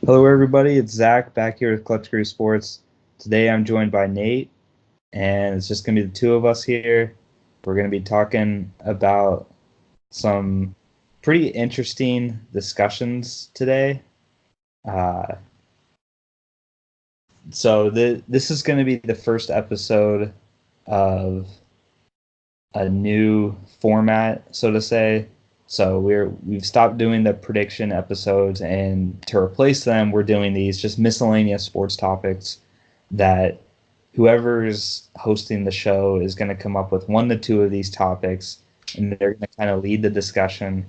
Hello, everybody. It's Zach back here with Clutch Crew Sports. Today I'm joined by Nate, and it's just going to be the two of us here. We're going to be talking about some pretty interesting discussions today. Uh, this is going to be the first episode of a new format, so to say. So we've stopped doing the prediction episodes, and to replace them, we're doing these just miscellaneous sports topics that whoever's hosting the show is going to come up with one to two of these topics, and they're going to kind of lead the discussion,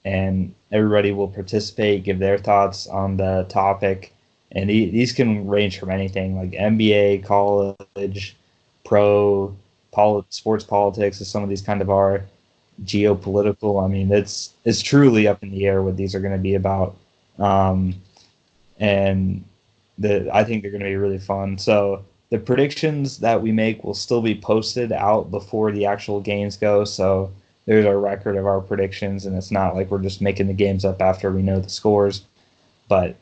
and everybody will participate, give their thoughts on the topic, and these can range from anything like NBA, college, pro, sports politics, as some of these kind of are, geopolitical. I mean, it's truly up in the air what these are going to be about, um, and I think they're going to be really fun. So the predictions that we make will still be posted out before the actual games go. So there's our record of our predictions, and it's not like we're just making the games up after we know the scores, but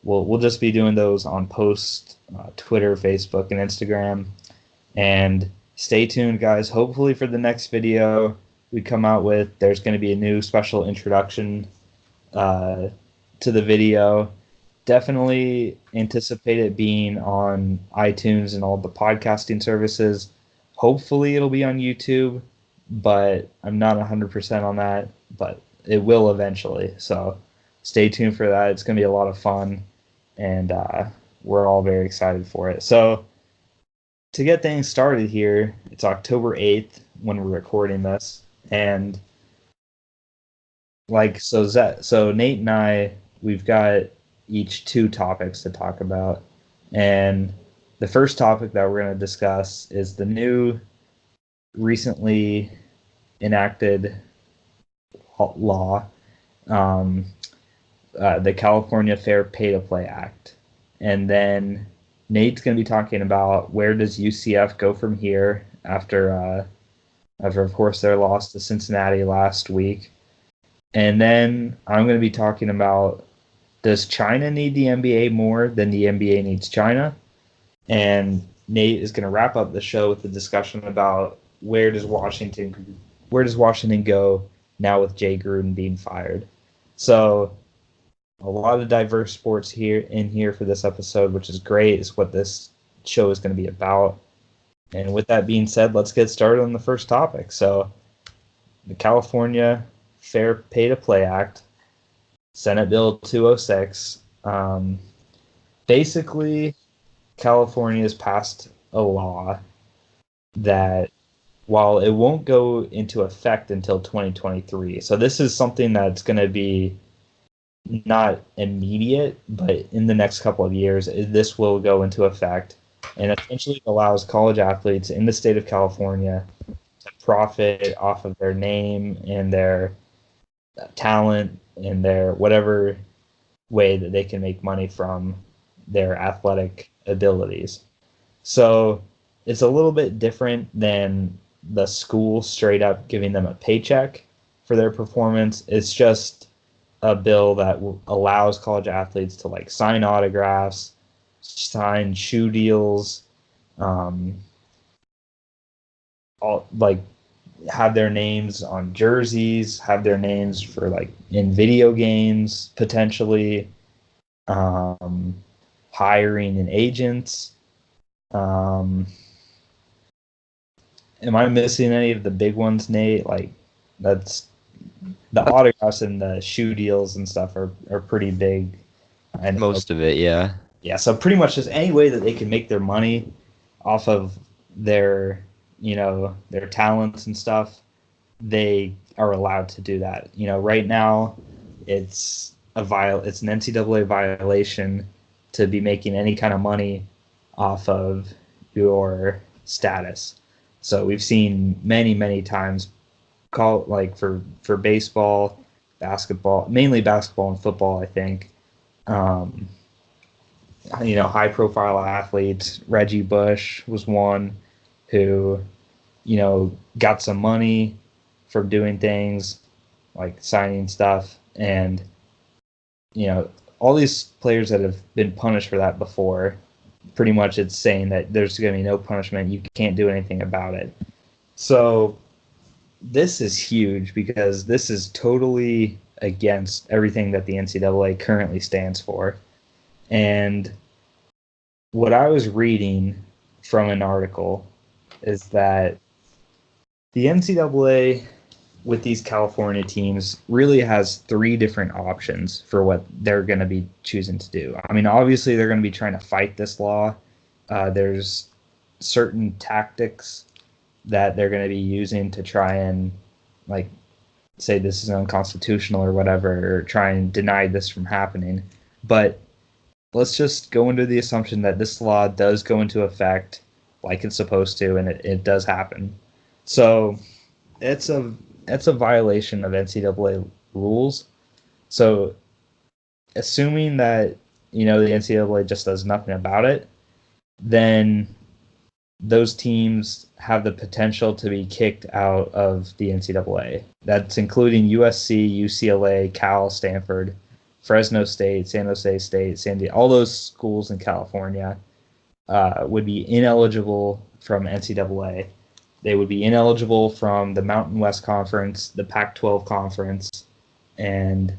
we'll just be doing those on post Twitter, Facebook, and Instagram. And stay tuned, guys. Hopefully, for the next video we come out with, there's going to be a new special introduction uh, to the video. Definitely anticipate it being on iTunes and all the podcasting services. Hopefully, it'll be on YouTube, but I'm not 100% on that, but it will eventually. So stay tuned for that. It's going to be a lot of fun, and we're all very excited for it. So, to get things started here, it's October 8th when we're recording this. And so Nate and I, we've got each two topics to talk about. And the first topic that we're going to discuss is the new recently enacted law, um, the California Fair Pay to Play Act. And then Nate's going to be talking about where does UCF go from here after of course their loss to Cincinnati last week. And then I'm going to be talking about, does China need the NBA more than the NBA needs China? And Nate is going to wrap up the show with a discussion about where does Washington go now with Jay Gruden being fired. So a lot of diverse sports here for this episode, which is great. Is what this show is going to be about. And with that being said, let's get started on the first topic. So the California Fair Pay to Play Act, Senate Bill 206. Basically, California has passed a law that, while it won't go into effect until 2023, so this is something that's going to be not immediate, but in the next couple of years, this will go into effect, and essentially allows college athletes in the state of California to profit off of their name and their talent and their whatever way that they can make money from their athletic abilities. So it's a little bit different than the school straight up giving them a paycheck for their performance. It's just a bill that allows college athletes to like sign autographs, sign shoe deals, all like have their names on jerseys, have their names for like in video games potentially, hiring and agents. Am I missing any of the big ones, Nate? Like that's the autographs and the shoe deals and stuff are pretty big. I know. Most of it, yeah. Yeah, so pretty much just any way that they can make their money off of their, their talents and stuff, they are allowed to do that. Right now, it's an NCAA violation to be making any kind of money off of your status. So we've seen many times for baseball, basketball, mainly basketball and football, I think. Um, high profile athletes. Reggie Bush was one who, got some money for doing things like signing stuff, and all these players that have been punished for that before, pretty much it's saying that there's going to be no punishment. You can't do anything about it. So this is huge because this is totally against everything that the NCAA currently stands for. And what I was reading from an article is that the NCAA with these California teams really has three different options for what they're going to be choosing to do. I mean, obviously, they're going to be trying to fight this law. There's certain tactics that they're going to be using to try and, like, say this is unconstitutional or whatever, or try and deny this from happening. But let's just go into the assumption that this law does go into effect like it's supposed to, and it does happen. So it's a violation of NCAA rules. So assuming that, the NCAA just does nothing about it, then those teams have the potential to be kicked out of the NCAA. That's including USC, UCLA, Cal, Stanford, Fresno State, San Jose State, San Diego. All those schools in California would be ineligible from NCAA. They would be ineligible from the Mountain West Conference, the Pac-12 Conference, and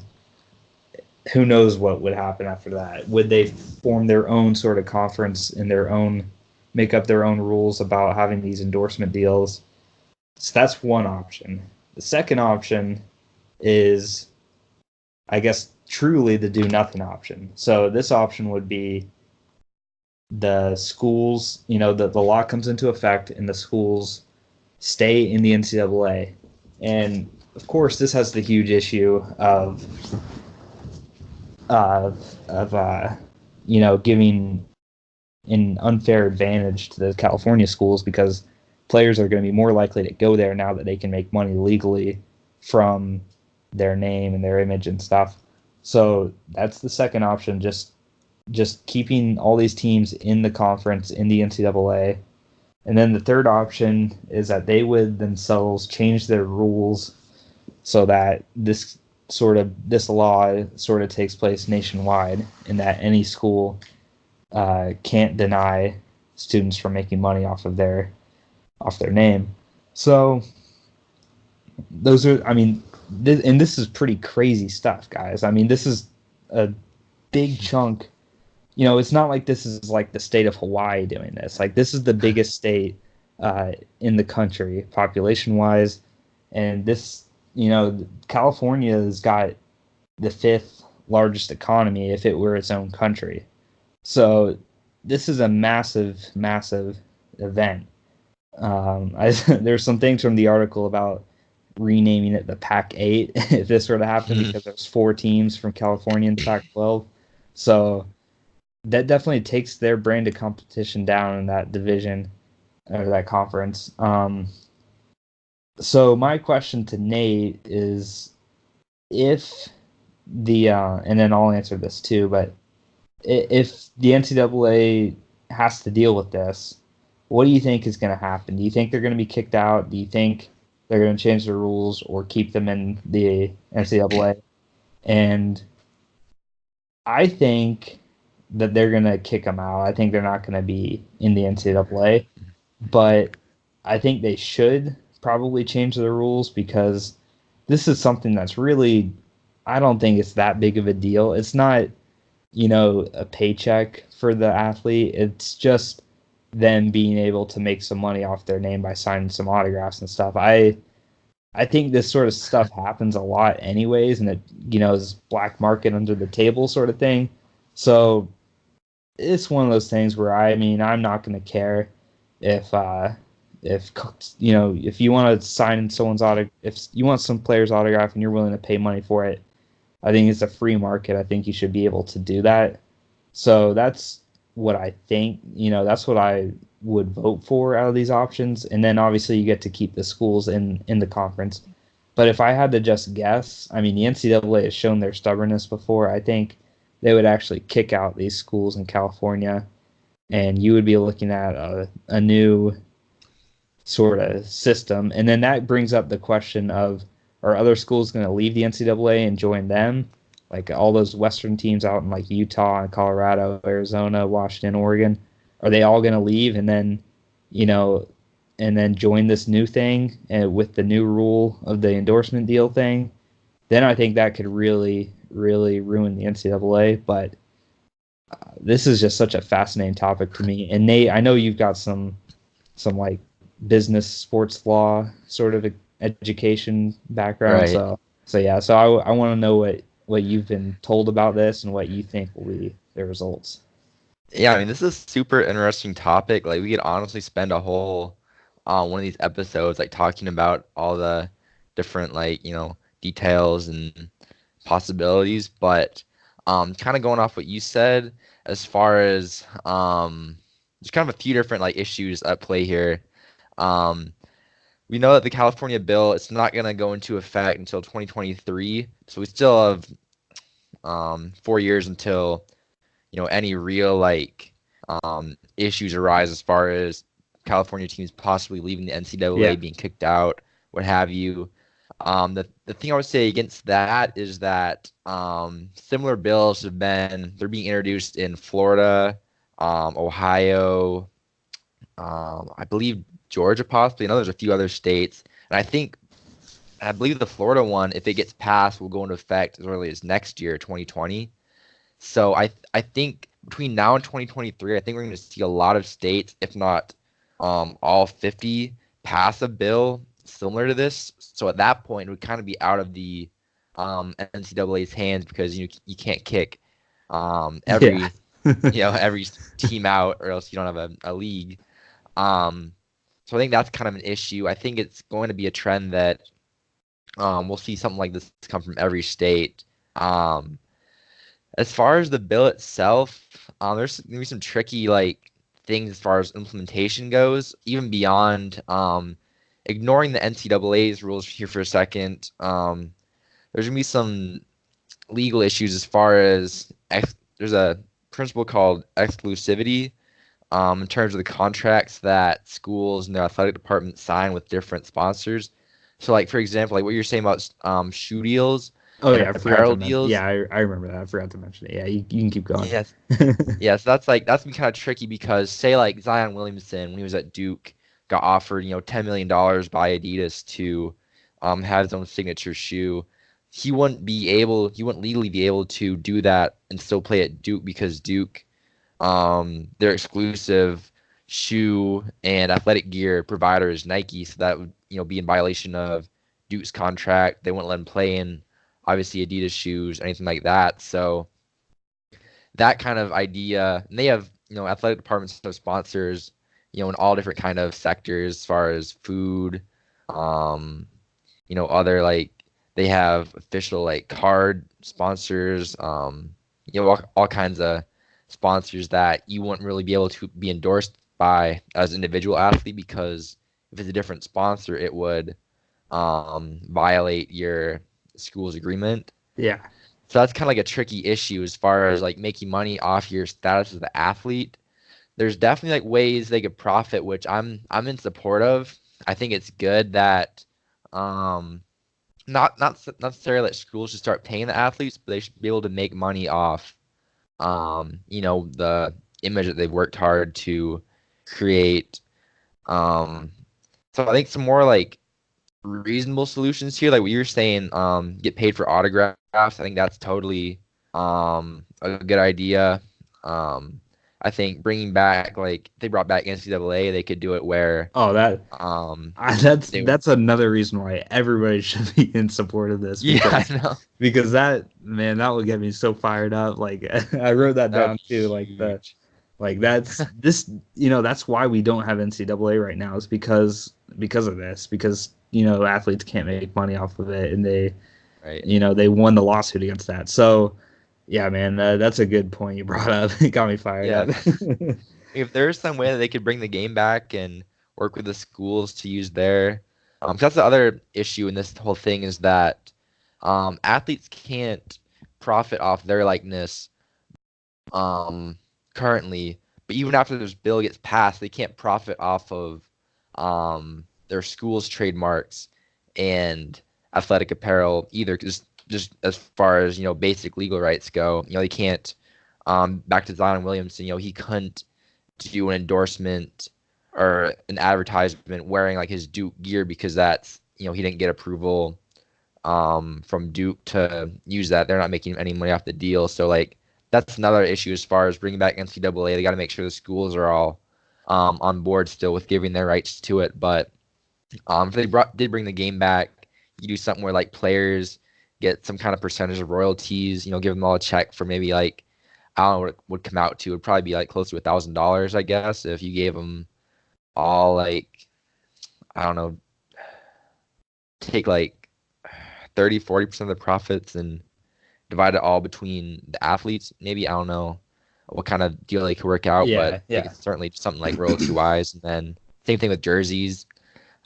who knows what would happen after that. Would they form their own sort of conference and make up their own rules about having these endorsement deals? So that's one option. The second option is, I guess, truly the do nothing option. So this option would be the schools, the law comes into effect and the schools stay in the NCAA. And of course, this has the huge issue of giving an unfair advantage to the California schools, because players are going to be more likely to go there now that they can make money legally from their name and their image and stuff. So that's the second option, just keeping all these teams in the conference, in the NCAA. And then the third option is that they would themselves change their rules so that this law sort of takes place nationwide, and that any school can't deny students from making money off their name. So those are, and this is pretty crazy stuff, guys. I mean, this is a big chunk. It's not like this is like the state of Hawaii doing this. Like, this is the biggest state in the country, population-wise. And this, California has got the fifth largest economy if it were its own country. So this is a massive, massive event. There's some things from the article about renaming it the Pac-8 if this were to happen, because there's 4 teams from California in the Pac-12. So that definitely takes their brand of competition down in that division or that conference. So my question to Nate is, if and then I'll answer this too, but if the NCAA has to deal with this, what do you think is going to happen? Do you think they're going to be kicked out? Do you think they're going to change the rules or keep them in the NCAA? And I think that they're going to kick them out. I think they're not going to be in the NCAA, but I think they should probably change the rules, because this is something that's really, I don't think it's that big of a deal. It's not, a paycheck for the athlete. It's just them being able to make some money off their name by signing some autographs and stuff. I think this sort of stuff happens a lot anyways, and it, is black market under the table sort of thing. So it's one of those things where, I'm not going to care if you want to sign someone's autograph, if you want some player's autograph and you're willing to pay money for it. I think it's a free market. I think you should be able to do that. So that's what I think. That's what I would vote for out of these options. And then obviously you get to keep the schools in the conference. But if I had to just guess, the NCAA has shown their stubbornness before. I think they would actually kick out these schools in California, and you would be looking at a new sort of system. And then that brings up the question of, are other schools going to leave the NCAA and join them? like all those Western teams out in like Utah and Colorado, Arizona, Washington, Oregon, are they all going to leave and then, you know, and then join this new thing and with the new rule of the endorsement deal thing? Then I think that could really, really ruin the NCAA. But this is just such a fascinating topic to me. And Nate, I know you've got some like business sports law sort of education background. Right. So yeah, so I want to know what you've been told about this and what you think will be the results. Yeah, I mean, this is a super interesting topic. Like, we could honestly spend a whole one of these episodes like talking about all the different like, details and possibilities. But kind of going off what you said, as far as there's kind of a few different like issues at play here. Um, we know that the California bill it's not going to go into effect until 2023, so we still have 4 years until any real like issues arise as far as California teams possibly leaving the NCAA, Yeah. being kicked out, what have you. The thing I would say against that is that similar bills they're being introduced in Florida, Ohio, I believe Georgia possibly. I know there's a few other states, and I believe the Florida one, if it gets passed, will go into effect as early as next year, 2020. So I think between now and 2023, I think we're going to see a lot of states, if not all 50, pass a bill similar to this. So at that point, it would kind of be out of the NCAA's hands because you can't kick Yeah. every team out or else you don't have a league. Um, so I think that's kind of an issue. I think it's going to be a trend that we'll see something like this come from every state. Um, as far as the bill itself, there's gonna be some tricky like things as far as implementation goes, even beyond ignoring the NCAA's rules here for a second. There's gonna be some legal issues as far as there's a principle called exclusivity in terms of the contracts that schools and their athletic departments sign with different sponsors. So, like for example, like what you're saying about shoe deals Oh and yeah, I forgot to apparel mention. deals. Yeah, I remember that. I forgot to mention it. Yeah, you can keep going. Yes, yes, that's been kind of tricky because say like Zion Williamson when he was at Duke got offered $10 million by Adidas to have his own signature shoe. He wouldn't legally be able to do that and still play at Duke because Duke their exclusive shoe and athletic gear provider is Nike, so that would be in violation of Duke's contract. They wouldn't let him play in obviously Adidas shoes, anything like that. So that kind of idea, and they have athletic departments have sponsors, in all different kind of sectors as far as food, um, other like they have official like card sponsors, all kinds of sponsors that you wouldn't really be able to be endorsed by as an individual athlete because if it's a different sponsor, it would violate your school's agreement. Yeah. So that's kind of like a tricky issue as far as like making money off your status as the athlete. There's definitely like ways they could profit, which I'm in support of. I think it's good that um not necessarily that schools should start paying the athletes, but they should be able to make money off the image that they've worked hard to create. Um so I think some more like reasonable solutions here, like what you're saying, get paid for autographs. I think that's totally a good idea. I think bringing back like if they brought back NCAA, they could do it where Oh, um they would that's another reason why everybody should be in support of this yeah, I know. because that man that will get me so fired up. Like I wrote that That would down be too. huge. That's this that's why we don't have NCAA right now is because of this because athletes can't make money off of it and Right. they won the lawsuit against that. So yeah, man, that's a good point you brought up. It got me fired Yeah. up. If there's some way that they could bring the game back and work with the schools to use their 'cause that's the other issue in this whole thing is that athletes can't profit off their likeness um, currently, but even after this bill gets passed, they can't profit off of their school's trademarks and athletic apparel either, because just as far as basic legal rights go. He can't. Back to Zion Williamson, he couldn't do an endorsement or an advertisement wearing like his Duke gear because that's he didn't get approval from Duke to use that. They're not making any money off the deal, so like that's another issue as far as bringing back NCAA. They got to make sure the schools are all on board still with giving their rights to it. But if they did bring the game back, you do something where like players get some kind of percentage of royalties. Give them all a check for maybe like I don't know what it would come out to. It would probably be like close to $1,000, I guess, if you gave them all like I don't know, take like 30-40% of the profits and divide it all between the athletes. Maybe I don't know what kind of deal they could work out, but I think it's certainly something like royalty wise. And then same thing with jerseys.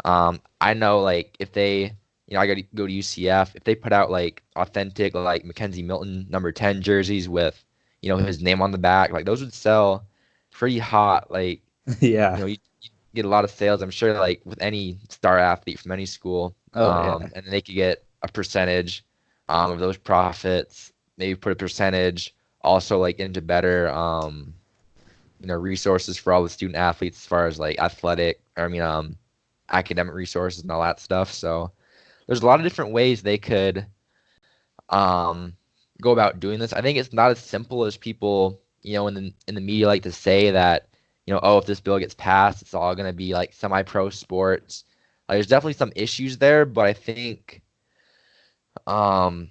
I know like if they, I got to go to UCF. If they put out like authentic like Mackenzie Milton number 10 jerseys with his name on the back, like those would sell pretty hot. Like Yeah. you get a lot of sales. I'm sure like with any star athlete from any school, Oh yeah. and they could get a percentage of those profits. Maybe put a percentage also like into better resources for all the student athletes as far as like academic resources and all that stuff. So there's a lot of different ways they could go about doing this. I think it's not as simple as people in the media like to say that oh, if this bill gets passed, it's all going to be like semi-pro sports. Like, there's definitely some issues there, but um,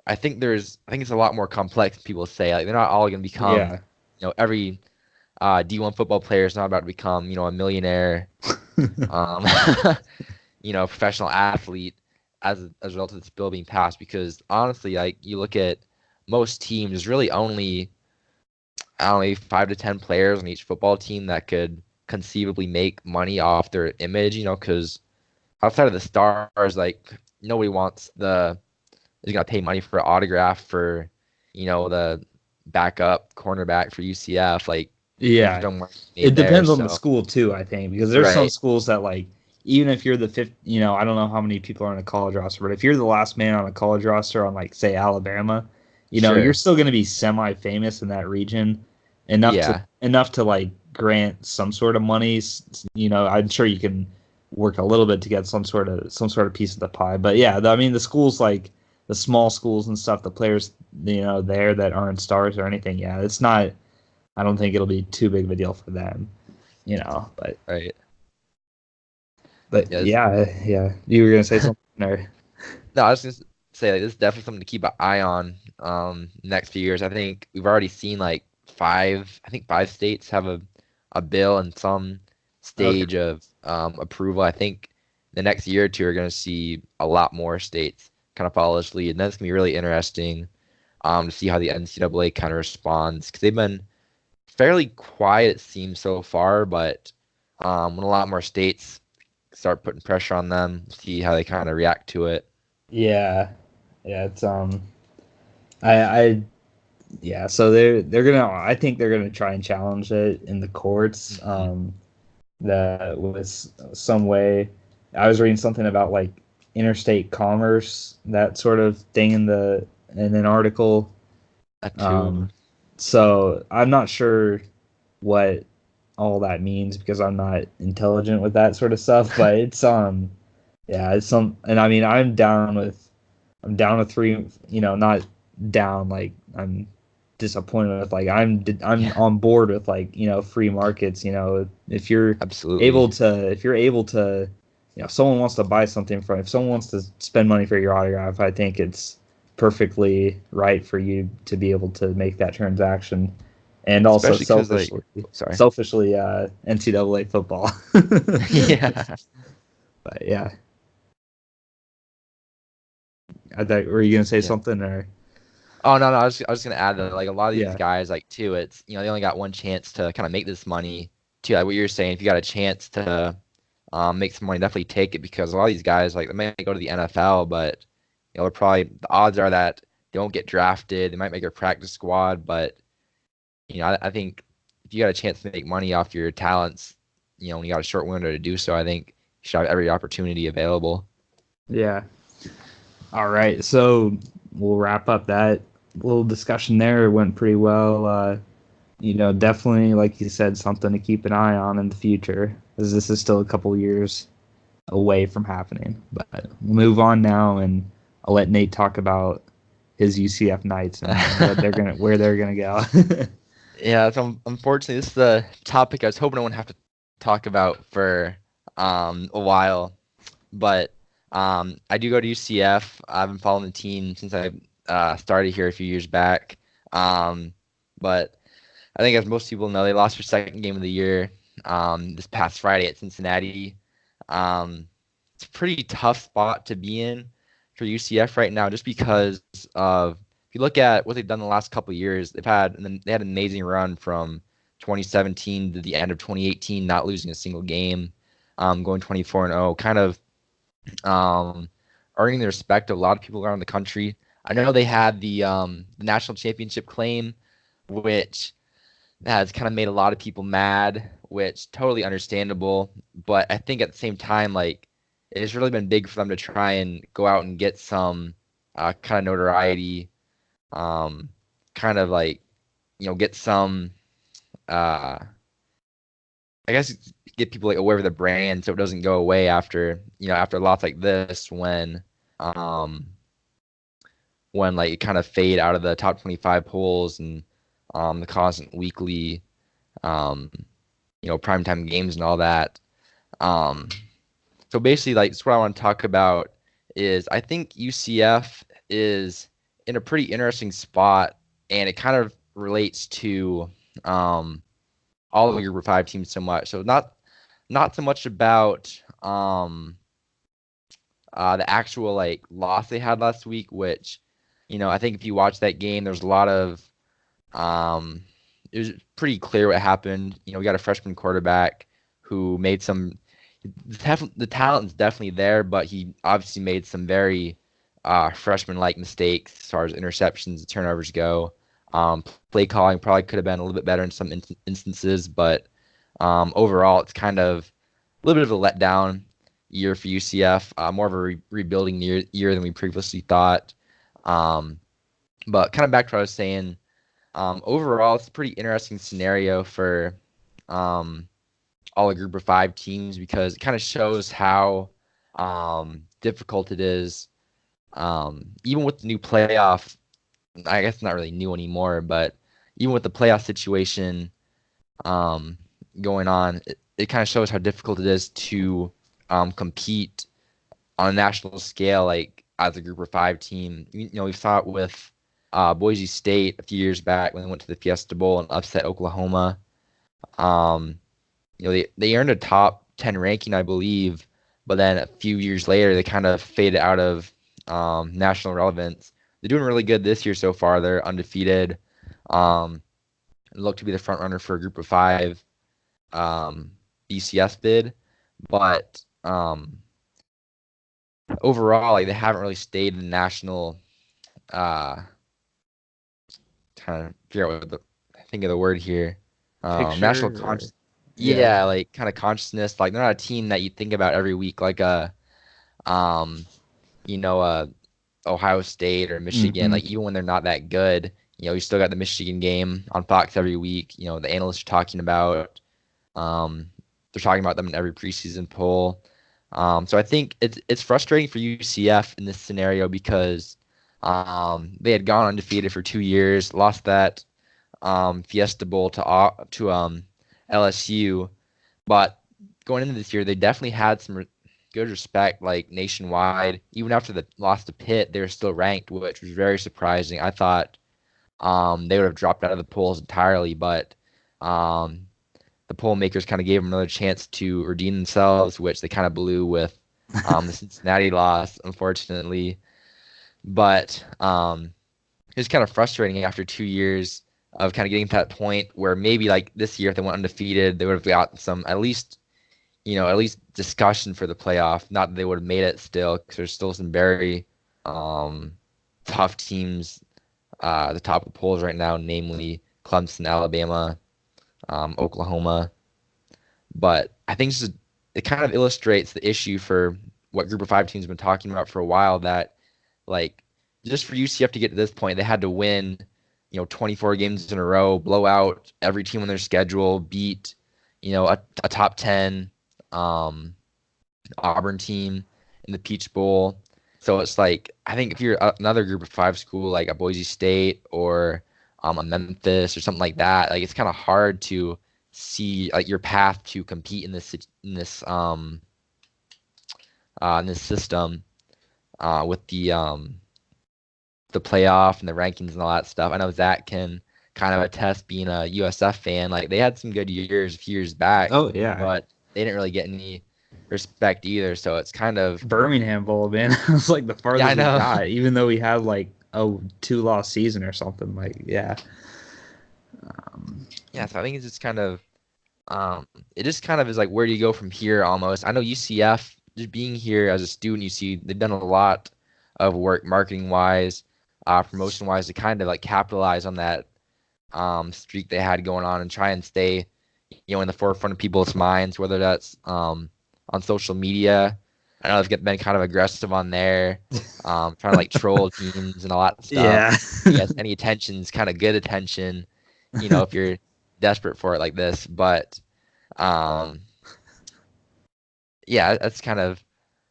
I think it's a lot more complex than people say. Like, they're not all going to become, Yeah. Every D1 football player is not about to become, a millionaire, um, professional athlete as a result of this bill being passed. Because honestly, like you look at most teams, there's really only I don't know, maybe 5 to 10 players on each football team that could conceivably make money off their image, because outside of the stars, like nobody is gonna pay money for an autograph for, the backup cornerback for UCF. Like there's Yeah. no more It made there. depends on the So school too, I think, because there's some right, schools that like even if you're the fifth, I don't know how many people are on a college roster, but if you're the last man on a college roster on like say Alabama, you're sure, still going to be semi-famous in that region yeah, enough to like grant some sort of money. I'm sure you can work a little bit to get some sort of piece of the pie. But yeah, I mean the schools like the small schools and stuff, the players there that aren't stars or anything. Yeah, it's not. I don't think it'll be too big of a deal for them, But right, but yes. yeah. You were gonna say something or No, I was gonna say like this is definitely something to keep an eye on next few years. I think we've already seen like five states have a bill in some okay. stage of approval. I think the next year or two are gonna see a lot more states kind of follow this lead, and that's gonna be really interesting to see how the NCAA kind of responds because they've been fairly quiet it seems so far, but when a lot more states start putting pressure on them, see how they kind of react to it. Yeah, yeah. It's I yeah. So they're gonna. I think they're gonna try and challenge it in the courts. Mhm. That was some way. I was reading something about like interstate commerce, that sort of thing in an article. That too. Um, so I'm not sure what all that means because I'm not intelligent with that sort of stuff. But it's yeah, it's some, and I mean I'm down with three, not down like I'm disappointed with like I'm Yeah, on board with like free markets. If you're absolutely. if you're able to, if someone wants to buy something from, if someone wants to spend money for your autograph, I think it's perfectly right for you to be able to make that transaction and also Especially because, like, oh, sorry. selfishly NCAA football. Yeah. But yeah, I thought, were you gonna say Yeah. something or Oh no, no, I was gonna add that like a lot of these yeah, guys like too, it's they only got one chance to kind of make this money too. Like what you're saying, if you got a chance to make some money, definitely take it because a lot of these guys like they might go to the NFL, but they're probably the odds are that they won't get drafted. They might make a practice squad, but I think if you got a chance to make money off your talents, when you got a short window to do so, I think you should have every opportunity available. yeah. All right, so we'll wrap up that little discussion there. It went pretty well. Definitely, like you said, something to keep an eye on in the future, as this is still a couple years away from happening. But we'll move on now, and I'll let Nate talk about his UCF Knights and where they're gonna go. Yeah, so unfortunately, this is the topic I was hoping I wouldn't have to talk about for a while. But I do go to UCF. I've been following the team since I started here a few years back. But I think, as most people know, they lost their second game of the year this past Friday at Cincinnati. It's a pretty tough spot to be in for UCF right now, just because of, if you look at what they've done the last couple of years, they had an amazing run from 2017 to the end of 2018, not losing a single game, going 24-0, kind of earning the respect of a lot of people around the country. I know they had the national championship claim, which has kind of made a lot of people mad, which totally understandable. But I think at the same time, like, it's really been big for them to try and go out and get some kind of notoriety, kind of like, get some, uh, I guess, get people like aware of the brand so it doesn't go away after a loss like this um, when like it kind of fade out of the top 25 polls and the constant weekly um, primetime games and all that. Um, so basically, like, that's what I want to talk about is I think UCF is in a pretty interesting spot, and it kind of relates to all of your Group 5 teams so much. So not so much about the actual like loss they had last week, which I think if you watch that game, there's a lot of it was pretty clear what happened. We got a freshman quarterback who made some. The talent is definitely there, but he obviously made some very freshman-like mistakes as far as interceptions and turnovers go. Play calling probably could have been a little bit better in some instances, but overall, it's kind of a little bit of a letdown year for UCF. More of a rebuilding year than we previously thought. But kind of back to what I was saying. Overall, it's a pretty interesting scenario for all the Group of 5 teams because it kind of shows how difficult it is. Even with the new playoff, I guess it's not really new anymore, but even with the playoff situation going on, it kind of shows how difficult it is to compete on a national scale, like as a Group of 5 team. We saw it with Boise State a few years back when they went to the Fiesta Bowl and upset Oklahoma. Um, they earned a top 10 ranking, I believe, but then a few years later they kind of faded out of national relevance. They're doing really good this year so far. They're undefeated. Look to be the front runner for a Group of 5 BCS bid, but overall, like, they haven't really stayed in the national. Kind of figure out think of the word here. National Picture, conscious. yeah. Yeah, like kind of consciousness. Like, they're not a team that you think about every week, like um, you know, a Ohio State or Michigan. Mm-hmm. Like, even when they're not that good, you still got the Michigan game on Fox every week. The analysts are talking about. Um, they're talking about them in every preseason poll. So I think it's frustrating for UCF in this scenario because they had gone undefeated for 2 years, lost that Fiesta Bowl to LSU, but going into this year, they definitely had some good respect, like, nationwide. Even after the loss to Pitt, they were still ranked, which was very surprising. I thought they would have dropped out of the polls entirely, but um, the poll makers kind of gave them another chance to redeem themselves, which they kind of blew with the Cincinnati loss, unfortunately. But it was kind of frustrating after 2 years of kind of getting to that point where maybe, like, this year, if they went undefeated, they would have got some at least discussion for the playoff. Not that they would have made it still, because there's still some very um, tough teams at the top of the polls right now, namely Clemson, Alabama, Oklahoma. But I think it kind of illustrates the issue for what Group of 5 teams have been talking about for a while, that Like, just for UCF to get to this point, they had to win, 24 games in a row, blow out every team on their schedule, beat, a top 10 um, Auburn team in the Peach Bowl. So it's like, I think if you're another Group of Five school like a Boise State or a Memphis or something like that, like it's kind of hard to see like your path to compete in this system with the playoff and the rankings and all that stuff. I know Zach can kind of attest being a USF fan. Like they had some good years a few years back, Oh yeah, but they didn't really get any respect either. So it's kind of Birmingham Bowl, man. It was like the yeah, I farthest we know. got, even though we had like a 2-loss season or something. Like yeah, Yeah, so I think it's just kind of um it just kind of is like where do you go from here almost. I know UCF just being here as a student, you see they've done a lot of work marketing wise, promotion wise to kind of like capitalize on that streak they had going on and try and stay, in the forefront of people's minds, whether that's on social media. I know they've been kind of aggressive on there, trying to like troll teams and all that stuff. yeah, I guess any attention is kind of good attention, if you're desperate for it like this. But um, yeah, that's kind of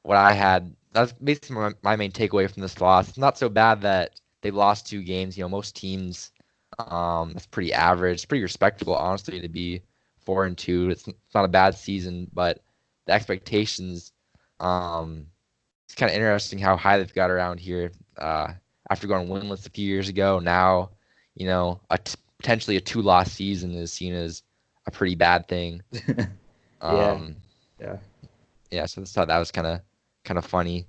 what I had. That's basically my main takeaway from this loss. It's not so bad that they lost 2 games. Most teams, that's pretty average. It's pretty respectable, honestly, to be 4-2. It's not a bad season, but the expectations, it's kind of interesting how high they've got around here. After going winless a few years ago, now, potentially a 2-loss season is seen as a pretty bad thing. yeah, Um, yeah. yeah, so I thought that was kind of funny.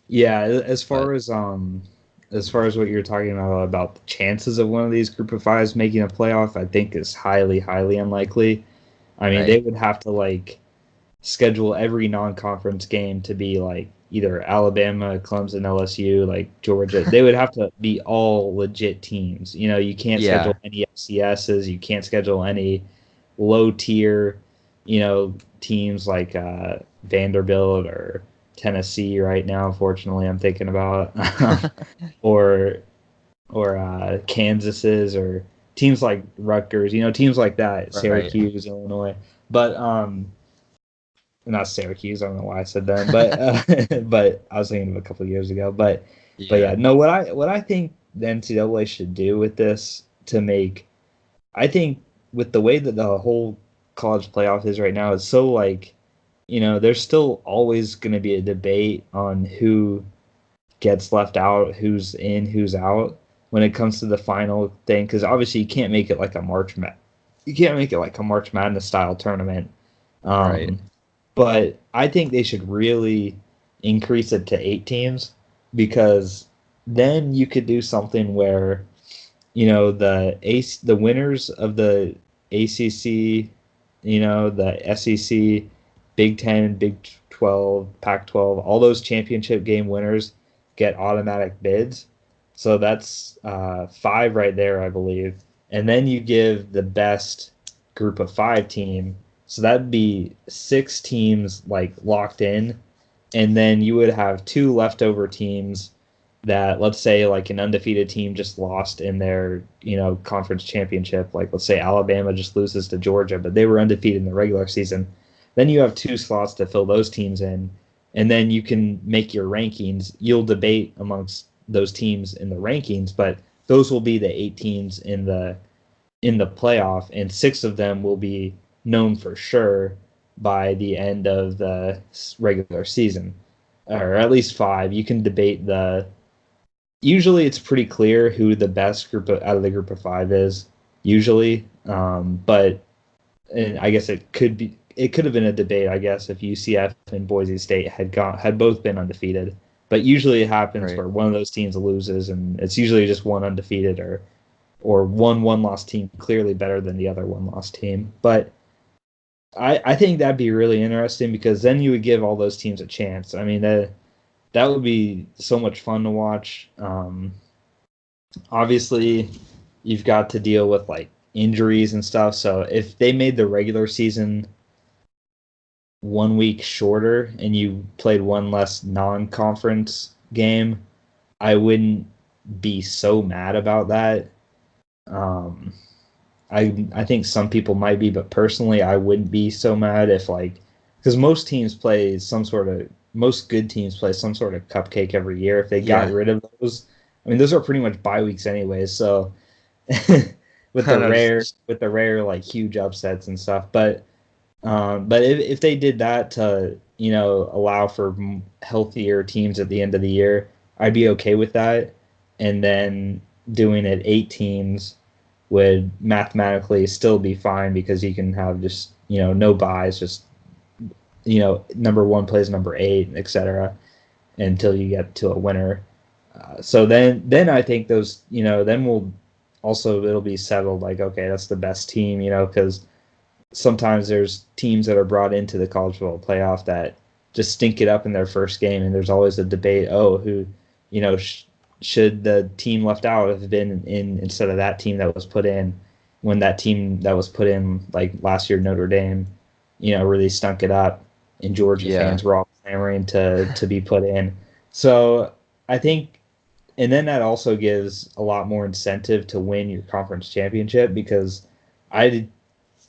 Yeah, But as far as what you're talking about the chances of one of these group of fives making a playoff, I think is highly, highly unlikely. I mean, they right, would have to like schedule every non-conference game to be like either Alabama, Clemson, LSU, like Georgia. They would have to be all legit teams. You can't schedule yeah, any FCSs, you can't schedule any low tier, teams like Vanderbilt or Tennessee right now. Unfortunately, I'm thinking about or Kansas's or teams like Rutgers. Teams like that, right. Syracuse, Illinois. But not Syracuse. I don't know why I said that, but but I was thinking of a couple of years ago. But yeah, Yeah, no. What I think the NCAA should do with this to make, I think with the way that the whole college playoff is right now, it's so like, there's still always going to be a debate on who gets left out, who's in, who's out when it comes to the final thing. Because obviously you can't make it like you can't make it like a March Madness style tournament. right, Um, but I think they should really increase it to 8 teams because then you could do something where the winners of the ACC, the SEC, Big 10, Big 12, Pac 12, all those championship game winners get automatic bids. So that's 5 right there, I believe. And then you give the best group of 5 team. So that'd be 6 teams like locked in. And then you would have 2 leftover teams that, let's say like an undefeated team just lost in their conference championship, like let's say Alabama just loses to Georgia but they were undefeated in the regular season, then you have 2 slots to fill those teams in, and then you can make your rankings. You'll debate amongst those teams in the rankings, but those will be the 8 teams in the playoff, and 6 of them will be known for sure by the end of the regular season, or at least 5. You can debate the usually it's pretty clear who the best out of the group of 5 is usually. But and I guess it could have been a debate, I guess, if UCF and Boise State had both been undefeated. But usually it happens right. where one of those teams loses, and it's usually just one undefeated or one loss team clearly better than the other one loss team. But I think that'd be really interesting because then you would give all those teams a chance. I mean that would be so much fun to watch. Obviously, you've got to deal with like injuries and stuff. So if they made the regular season 1 week shorter and you played one less non-conference game, I wouldn't be so mad about that. Um, I think some people might be, but personally, I wouldn't be so mad if like because most good teams play some sort of cupcake every year. If they got Yeah. rid of those, I mean, those are pretty much bye weeks anyways. So No, with the rare like huge upsets and stuff, but if they did that to allow for healthier teams at the end of the year, I'd be okay with that. And then doing it 8 teams would mathematically still be fine because you can have just no buys, just number one plays number eight, etc. Until you get to a winner. So then I think those then we'll also it'll be settled like okay that's the best team because sometimes there's teams that are brought into the college football playoff that just stink it up in their first game, and there's always a debate. Oh, who, should the team left out have been in instead of that team that was put in? When that team that was put in, like last year, Notre Dame, really stunk it up, and Georgia yeah. fans were all clamoring to be put in. So I think, and then that also gives a lot more incentive to win your conference championship because I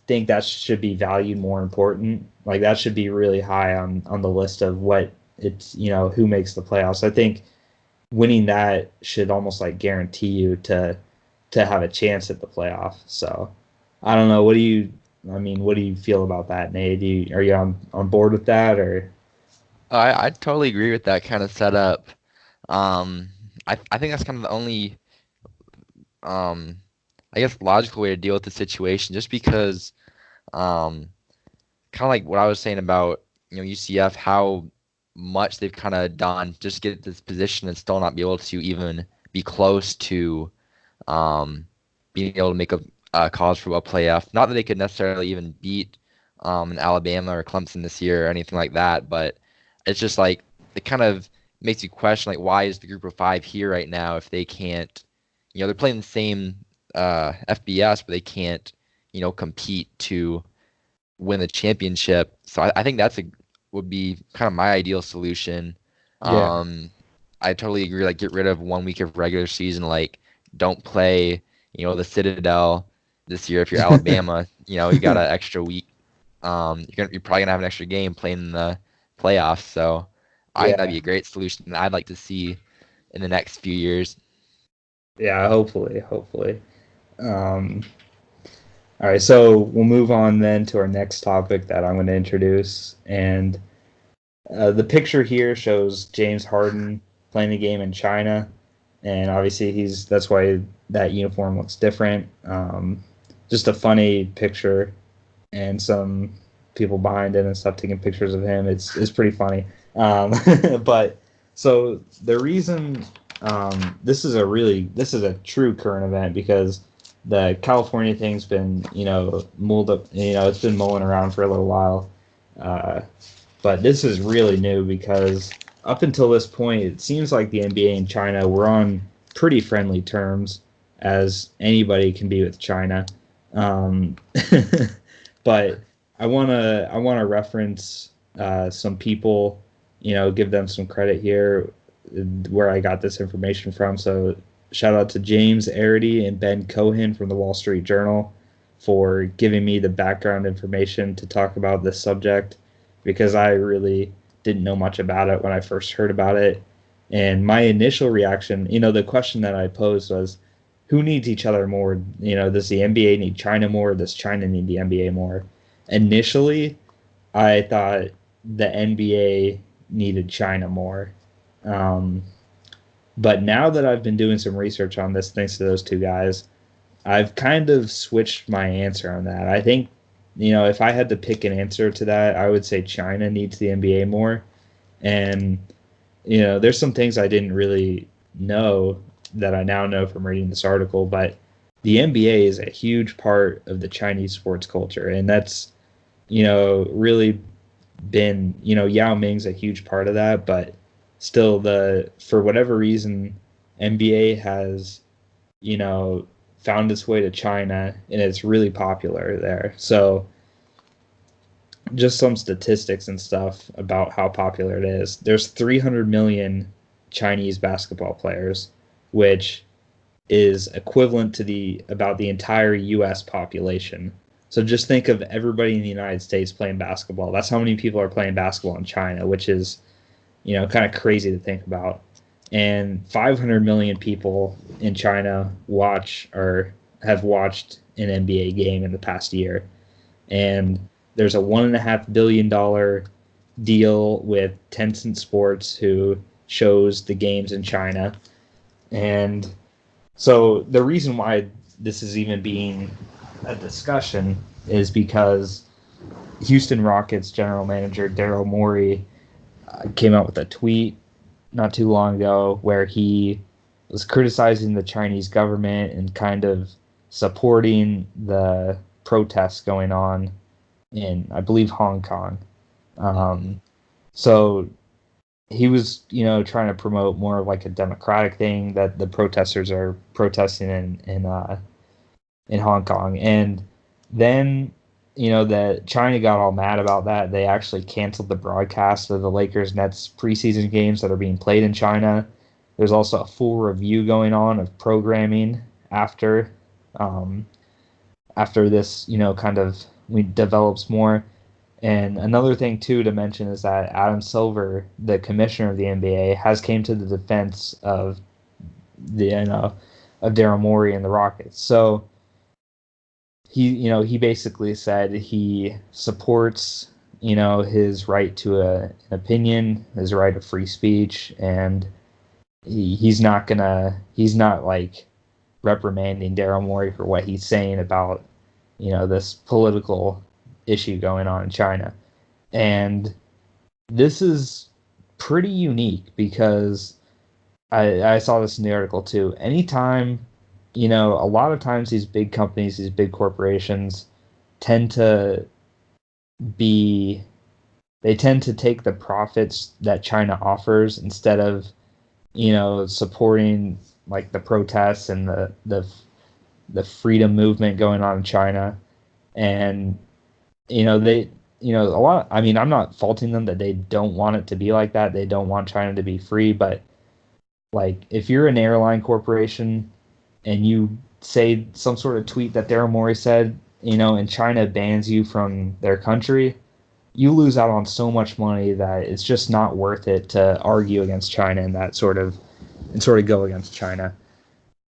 think that should be valued more important. Like that should be really high on the list of what it's who makes the playoffs. I think winning that should almost like guarantee you to have a chance at the playoff. So I don't know. What do you feel about that, Nate? Are you on board with that or? I totally agree with that kind of setup. Um, I think that's kind of the only um, I guess logical way to deal with the situation, just because um, kind of like what I was saying about UCF, how much they've kind of done just to get this position and still not be able to even be close to um, being able to make a college football playoff. Not that they could necessarily even beat an Alabama or Clemson this year or anything like that, but it's just like it kind of makes you question like why is the group of five here right now if they can't, they're playing the same FBS, but they can't, compete to win the championship. So I think would be kind of my ideal solution. Yeah. Um, I totally agree. Like, get rid of 1 week of regular season. Like, don't play, the Citadel this year. If you're Alabama, you got an extra week. You're probably gonna have an extra game playing in the playoffs. So I think that'd Yeah. be a great solution that I'd like to see in the next few years. Yeah. Hopefully. Um, all right. So we'll move on then to our next topic that I'm going to introduce, and the picture here shows James Harden playing the game in China, and obviously that's why that uniform looks different. Just a funny picture, and some people behind it and stuff taking pictures of him. It's pretty funny. But so the reason this is a true current event because the California thing's been mulled up. It's been mulling around for a little while. Uh, but this is really new because up until this point, it seems like the NBA and China were on pretty friendly terms, as anybody can be with China. Um, but I wanna reference some people, give them some credit here, where I got this information from. So shout out to James Arity and Ben Cohen from the Wall Street Journal for giving me the background information to talk about this subject because I really didn't know much about it when I first heard about it. And my initial reaction, the question that I posed was, who needs each other more? Does the NBA need China more? Or does China need the NBA more? Initially, I thought the NBA needed China more. Um, but now that I've been doing some research on this, thanks to those two guys, I've kind of switched my answer on that. I think, if I had to pick an answer to that, I would say China needs the NBA more. And, there's some things I didn't really know that I now know from reading this article, but the NBA is a huge part of the Chinese sports culture. And that's, really been, Yao Ming's a huge part of that, but still for whatever reason, NBA has found its way to China and it's really popular there. So just some statistics and stuff about how popular it is. There's 300 million Chinese basketball players, which is equivalent to about the entire U.S. population. So just think of everybody in the United States playing basketball. That's how many people are playing basketball in China, which is, kind of crazy to think about. And 500 million people in China watch or have watched an NBA game in the past year. And there's a $1.5 billion deal with Tencent Sports, who shows the games in China. And so the reason why this is even being a discussion is because Houston Rockets general manager Daryl Morey came out with a tweet not too long ago where he was criticizing the Chinese government and kind of supporting the protests going on in, I believe, Hong Kong. So he was, trying to promote more of like a democratic thing, that the protesters are protesting in Hong Kong. And then, that China got all mad about that. They actually canceled the broadcast of the Lakers Nets preseason games that are being played in China. There's also a full review going on of programming after this, kind of develops more. And another thing too to mention is that Adam Silver, the commissioner of the NBA, has came to the defense of of Daryl Morey and the Rockets. So he basically said he supports his right to an opinion, his right of free speech, and he's not like reprimanding Daryl Morey for what he's saying about this political issue going on in China. And this is pretty unique because I saw this in the article too. Anytime, a lot of times these big companies, these big corporations tend to take the profits that China offers instead of, supporting like the protests and the freedom movement going on in China. And they, a lot. I mean, I'm not faulting them that they don't want it to be like that. They don't want China to be free. But like, if you're an airline corporation and you say some sort of tweet that Daryl Morey said, and China bans you from their country, you lose out on so much money that it's just not worth it to argue against China and sort of go against China.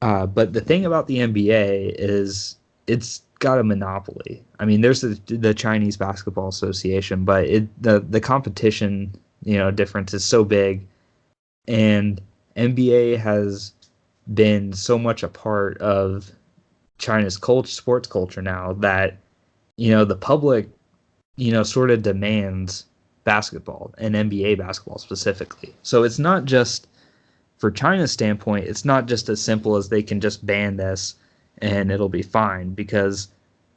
But the thing about the NBA is it's got a monopoly. I mean, there's the Chinese Basketball Association, but the competition, difference is so big, and NBA has been so much a part of China's sports culture now that the public, sort of demands basketball, and NBA basketball specifically. So it's not just, for China's standpoint, it's not just as simple as they can just ban this and it'll be fine, because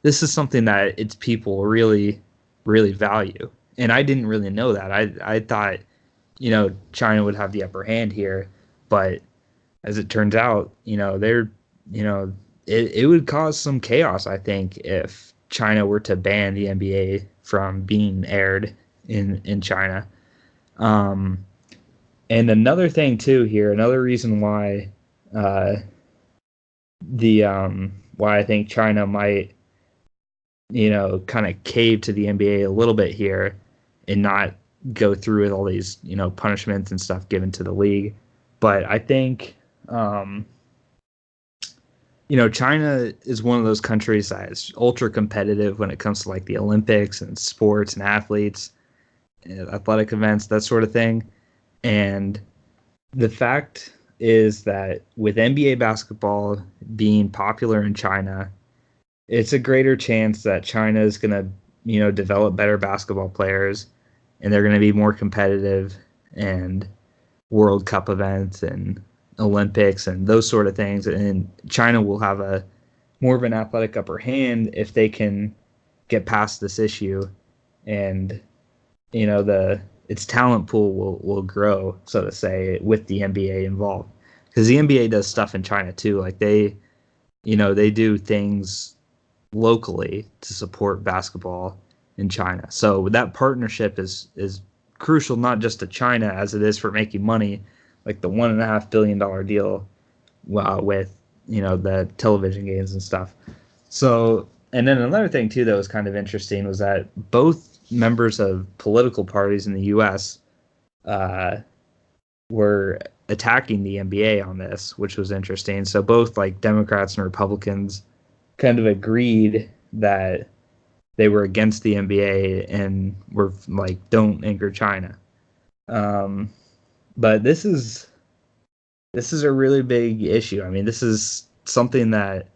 this is something that its people really, really value. And I didn't really know that. I thought, China would have the upper hand here, but as it turns out, it would cause some chaos, I think, if China were to ban the NBA from being aired in China. And another thing too here, another reason why why I think China might kind of cave to the NBA a little bit here and not go through with all these punishments and stuff given to the league. But I think China is one of those countries that is ultra competitive when it comes to like the Olympics and sports and athletes, athletic events, that sort of thing. And the fact is that with NBA basketball being popular in China, it's a greater chance that China is going to, develop better basketball players, and they're going to be more competitive, and World Cup events and Olympics and those sort of things. And China will have a more of an athletic upper hand if they can get past this issue, and its talent pool will grow, so to say, with the NBA involved. Because the NBA does stuff in China too. Like they do things locally to support basketball in China. So that partnership is crucial, not just to China as it is for making money, like the $1.5 billion deal with the television games and stuff. So, and then another thing too that was kind of interesting was that both members of political parties in the U.S. Uh, were attacking the NBA on this, which was interesting. So both like Democrats and Republicans kind of agreed that they were against the NBA and were like, don't anchor China. Um, but this is a really big issue. I mean, this is something that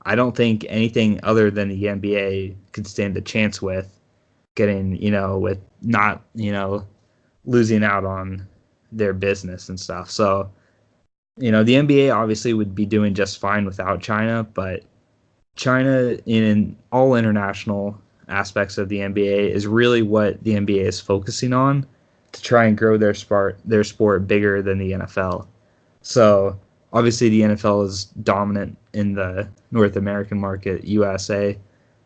I don't think anything other than the NBA could stand a chance with getting, with not, losing out on their business and stuff. So, the NBA obviously would be doing just fine without China, but China in all international aspects of the NBA is really what the NBA is focusing on to try and grow their sport bigger than the NFL. So obviously the NFL is dominant in the North American market, USA,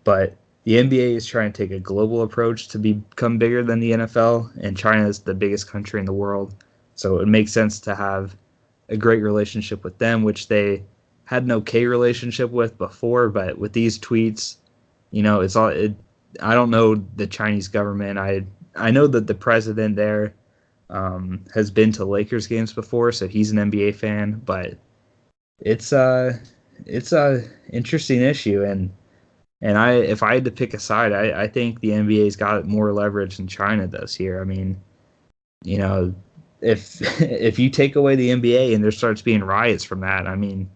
but the NBA is trying to take a global approach to become bigger than the NFL, and China is the biggest country in the world. So it makes sense to have a great relationship with them, which they had an okay relationship with before, but with these tweets, it's all it, I don't know the Chinese government. I know that the president there has been to Lakers games before, so he's an NBA fan. But it's it's a interesting issue, and if I had to pick a side, I think the NBA's got more leverage than China does here. I mean, you know, if if you take away the NBA and there starts being riots from that, I mean,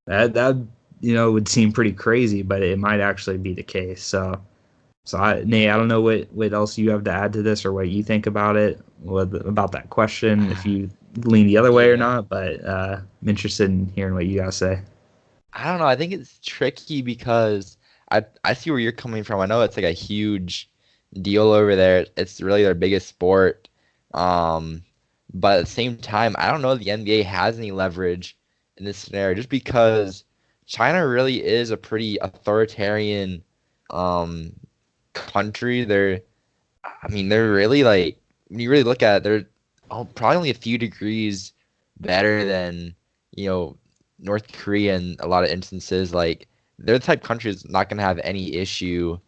that would seem pretty crazy, but it might actually be the case. So, Nate, I don't know what else you have to add to this or what you think about it, about that question, if you lean the other way or Yeah. not. But I'm interested in hearing what you guys say. I don't know. I think it's tricky because I see where you're coming from. I know it's like a huge deal over there. It's really their biggest sport. Um, but at the same time, I don't know if the NBA has any leverage in this scenario just because China really is a pretty authoritarian um country. They're really like when you really look at it, they're probably only a few degrees better than, you know, North Korea in a lot of instances. Like they're the type of country that's not gonna have any issue,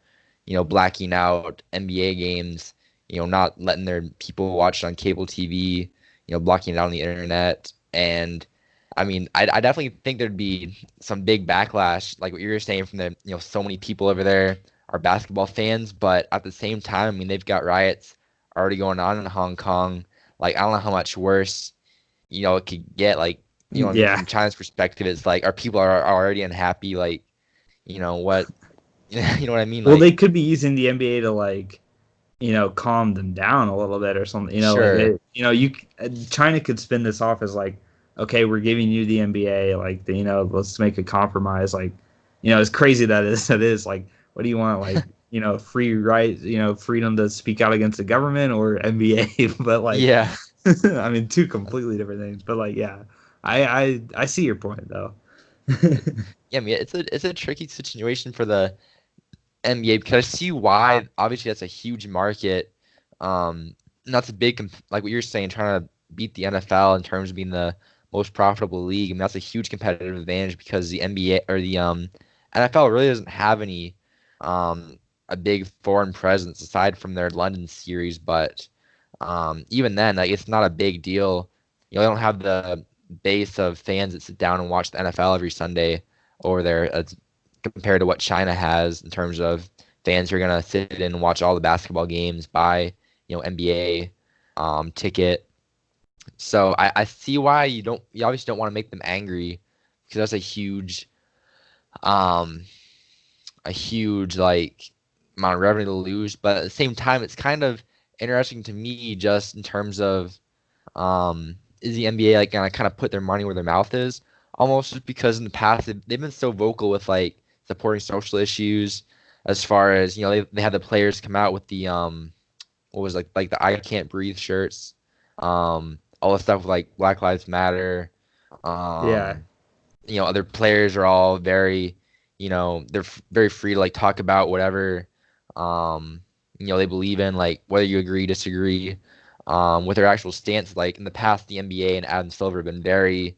blacking out NBA games, not letting their people watch it on cable TV, blocking it out on the internet. And I definitely think there'd be some big backlash, like what you were saying from the, so many people over there are basketball fans, but at the same time, they've got riots already going on in Hong Kong. Like, I don't know how much worse, it could get. Like, Yeah. from China's perspective, it's like our people are already unhappy. Like, what, you know what I mean? Well, they Like, could be using the NBA to like calm them down a little bit or something. Like sure, China could spin this off as like, okay, we're giving you the NBA, like let's make a compromise. Like, as crazy that is like, what do you want? Like, free right, freedom to speak out against the government or NBA, but like, yeah. I mean, two completely different things. But like, yeah, I see your point though. Yeah, it's a tricky situation for the NBA because I see why. Obviously, that's a huge market. And that's a big, like what you're saying, trying to beat the NFL in terms of being the most profitable league. That's a huge competitive advantage because the NBA or the NFL really doesn't have any um, a big foreign presence aside from their London series. But even then, like it's not a big deal. They don't have the base of fans that sit down and watch the NFL every Sunday over there. Compared to what China has in terms of fans who are gonna sit in and watch all the basketball games, buy, NBA ticket. So I see why you obviously don't want to make them angry because that's um a huge like amount of revenue to lose. But at the same time, it's kind of interesting to me just in terms of is the NBA like gonna kind of put their money where their mouth is? Almost just because in the past they've been so vocal with like supporting social issues, as far as they had the players come out with the what was like the I Can't Breathe shirts, all the stuff with like Black Lives Matter, Yeah, um, other players are all very, they're very free to like talk about whatever, um, they believe in, like whether you agree, disagree. with their actual stance. Like in the past, the NBA and Adam Silver have been very,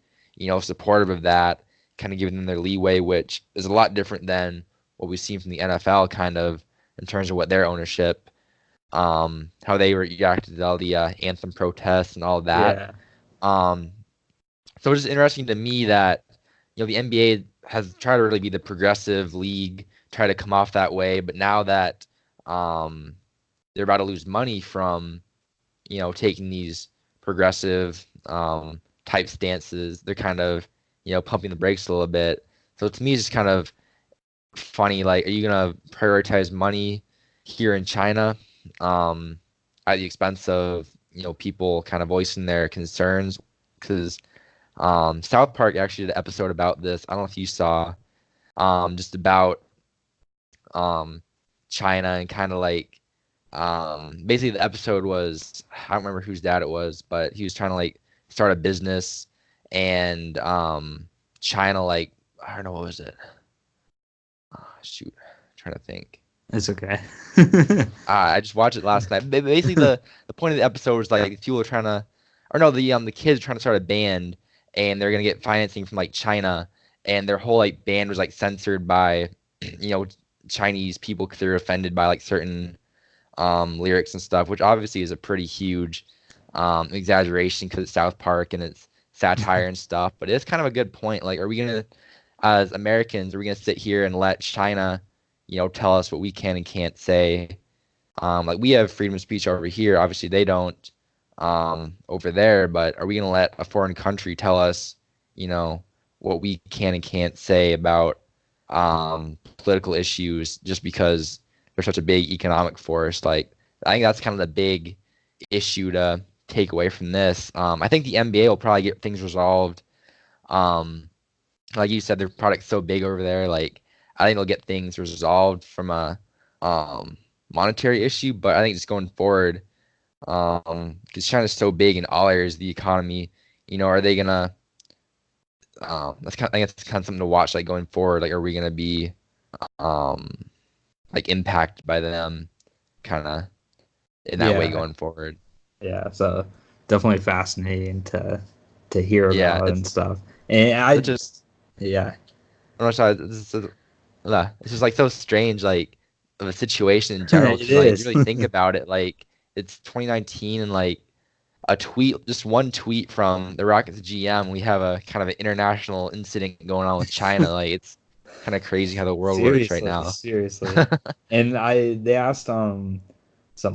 supportive of that, kind of giving them their leeway, which is a lot different than what we've seen from the NFL, kind of in terms of what their ownership, how they reacted to all the anthem protests and all of that. Yeah. Um, so it's just interesting to me that the NBA has tried to really be the progressive league, try to come off that way, but now that um, they're about to lose money from taking these progressive type stances, they're kind of pumping the brakes a little bit. So to me, it's just kind of funny. Like, are you gonna prioritize money here in China at the expense of people kind of voicing their concerns? Because South Park actually did an episode about this. I don't know if you saw, just about um, China and kind of like basically the episode was, I don't remember whose dad it was, but he was trying to like start a business, and China, like, I don't know, what was it? Oh, shoot, I'm trying to think. It's okay. I just watched it last night. Basically, the point of the episode was like people were trying to, or no, the kids were trying to start a band, and they're gonna get financing from like China, and their whole like band was like censored by, you know, Chinese people because they're offended by like certain lyrics and stuff, which obviously is a pretty huge exaggeration because it's South Park and it's satire and stuff. But it's kind of a good point. Like, are we gonna, as Americans, are we gonna sit here and let China, tell us what we can and can't say? Like, we have freedom of speech over here. Obviously, they don't over there. But are we gonna let a foreign country tell us, what we can and can't say about political issues just because they're such a big economic force? Like, I think that's kind of the big issue to take away from this. I think the NBA will probably get things resolved. Um, like you said, their product's so big over there. Like, I think they'll get things resolved from a monetary issue. But I think just going forward, because China's so big in all areas of the economy, are they gonna? I think that's kind of something to watch. Like, going forward, like, are we gonna be um like impacted by them, kind of in that way Yeah. going forward? Yeah. So definitely fascinating to hear Yeah, about and it's stuff. And such a yeah. I'm not sure. It's just like so strange, like, of a situation in general. It Because like, if you is. really think about it, like, it's 2019, and like a tweet, just one tweet from the Rockets GM, we have a kind of an international incident going on with China. Like, it's kind of crazy how the world works right Seriously, now. seriously. And they asked some